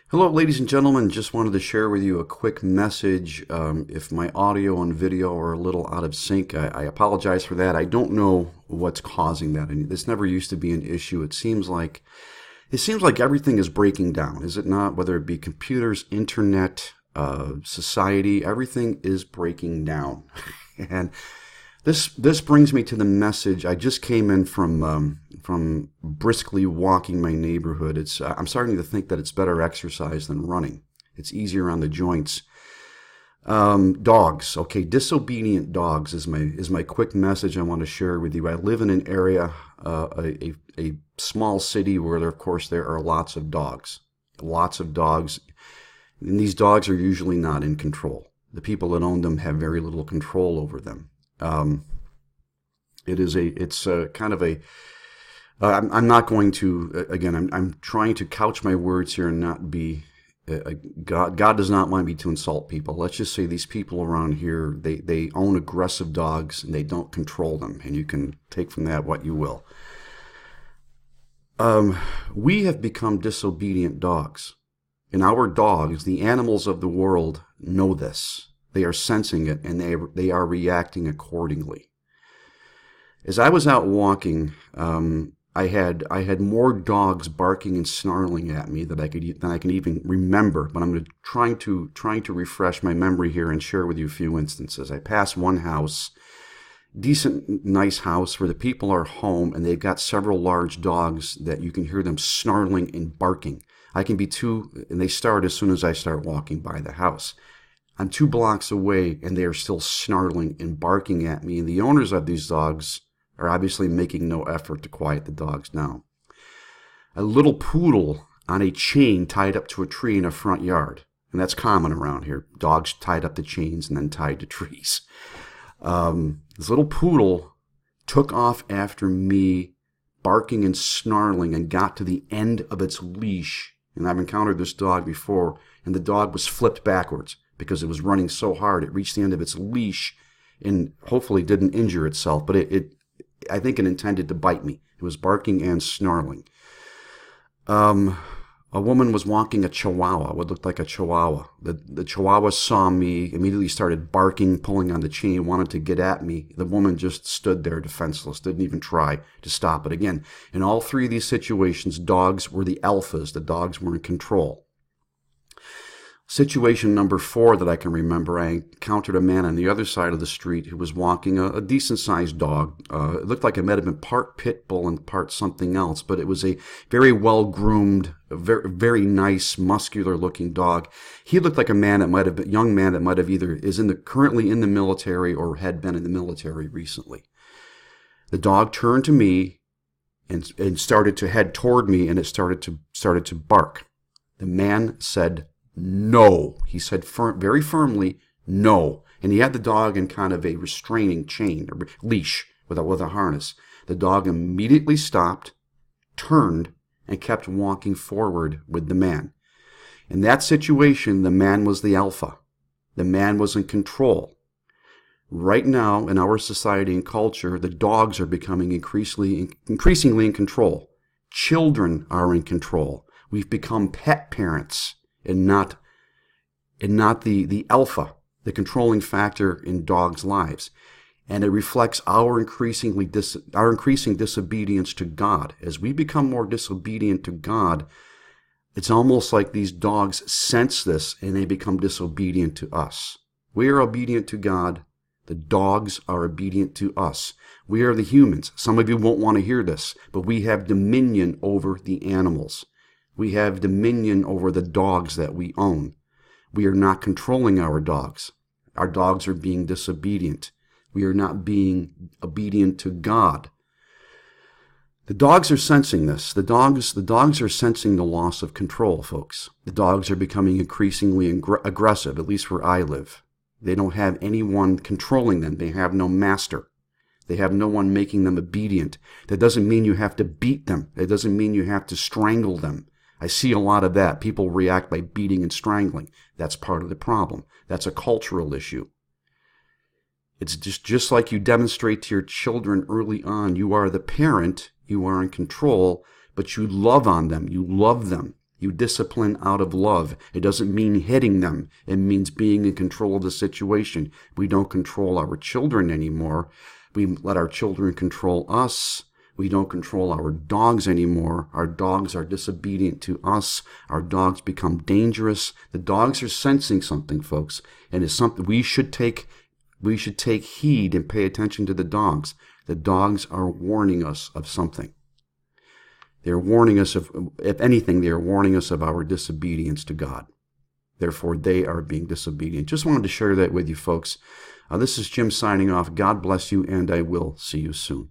Hello, ladies and gentlemen. Just wanted to share with you a quick message. If my audio and video are a little out of sync, I apologize for that. I don't know what's causing that. And this never used to be an issue. It seems like everything is breaking down, is it not? Whether it be computers, internet, society, everything is breaking down. And this brings me to the message. I just came in from briskly walking my neighborhood. I'm starting to think that it's better exercise than running. It's easier on the joints. Dogs. Okay, disobedient dogs is my quick message I want to share with you. I live in an area, a small city where of course there are lots of dogs, and these dogs are usually not in control. The people that own them have very little control over them. I'm not going to, again, I'm trying to couch my words here and not be, God does not want me to insult people. Let's just say these people around here, they own aggressive dogs and they don't control them, and you can take from that what you will. We have become disobedient dogs. And our dogs, the animals of the world, know this. They are sensing it, and they are reacting accordingly. As I was out walking, I had more dogs barking and snarling at me than I can even remember. But I'm trying to refresh my memory here and share with you a few instances. I passed one house, decent, nice house where the people are home, and they've got several large dogs that you can hear them snarling and barking. And they start as soon as I start walking by the house. I'm 2 blocks away, and they are still snarling and barking at me. And the owners of these dogs are obviously making no effort to quiet the dogs down. A little poodle on a chain tied up to a tree in a front yard. And that's common around here. Dogs tied up to chains and then tied to trees. This little poodle took off after me, barking and snarling, and got to the end of its leash. And I've encountered this dog before, and the dog was flipped backwards because it was running so hard. It reached the end of its leash and hopefully didn't injure itself, but I think it intended to bite me. It was barking and snarling. A woman was walking a chihuahua, what looked like a chihuahua. The chihuahua saw me, immediately started barking, pulling on the chain, wanted to get at me. The woman just stood there defenseless, didn't even try to stop it. Again, in all 3 of these situations, dogs were the alphas. The dogs were in control. Situation number 4 that I can remember, I encountered a man on the other side of the street who was walking a decent-sized dog. It looked like it might have been part pit bull and part something else, but it was a very well-groomed, very, very nice, muscular-looking dog. He looked like a young man that might have either currently in the military or had been in the military recently. The dog turned to me and started to head toward me, and it started to bark. The man said, "No," he said very firmly, "no." And he had the dog in kind of a restraining chain or leash with a harness. The dog immediately stopped, turned, and kept walking forward with the man. In that situation, the man was the alpha. The man was in control. Right now, in our society and culture, the dogs are becoming increasingly in control. Children are in control. We've become pet parents. And not the alpha, the controlling factor in dogs' lives. And it reflects our increasing disobedience to God. As we become more disobedient to God, it's almost like these dogs sense this and they become disobedient to us. We are obedient to God. The dogs are obedient to us. We are the humans. Some of you won't want to hear this, but we have dominion over the animals. We have dominion over the dogs that we own. We are not controlling our dogs. Our dogs are being disobedient. We are not being obedient to God. The dogs are sensing this. The dogs are sensing the loss of control, folks. The dogs are becoming increasingly aggressive, at least where I live. They don't have anyone controlling them. They have no master. They have no one making them obedient. That doesn't mean you have to beat them. It doesn't mean you have to strangle them. I see a lot of that. People react by beating and strangling. That's part of the problem. That's a cultural issue. It's just like you demonstrate to your children early on. You are the parent. You are in control, but you love on them. You love them. You discipline out of love. It doesn't mean hitting them. It means being in control of the situation. We don't control our children anymore. We let our children control us. We don't control our dogs anymore. Our dogs are disobedient to us. Our dogs become dangerous. The dogs are sensing something, folks, and it's something we should take heed and pay attention to the dogs. The dogs are warning us of something. They're warning us of, if anything, they are warning us of our disobedience to God. Therefore, they are being disobedient. Just wanted to share that with you, folks. This is Jim signing off. God bless you, and I will see you soon.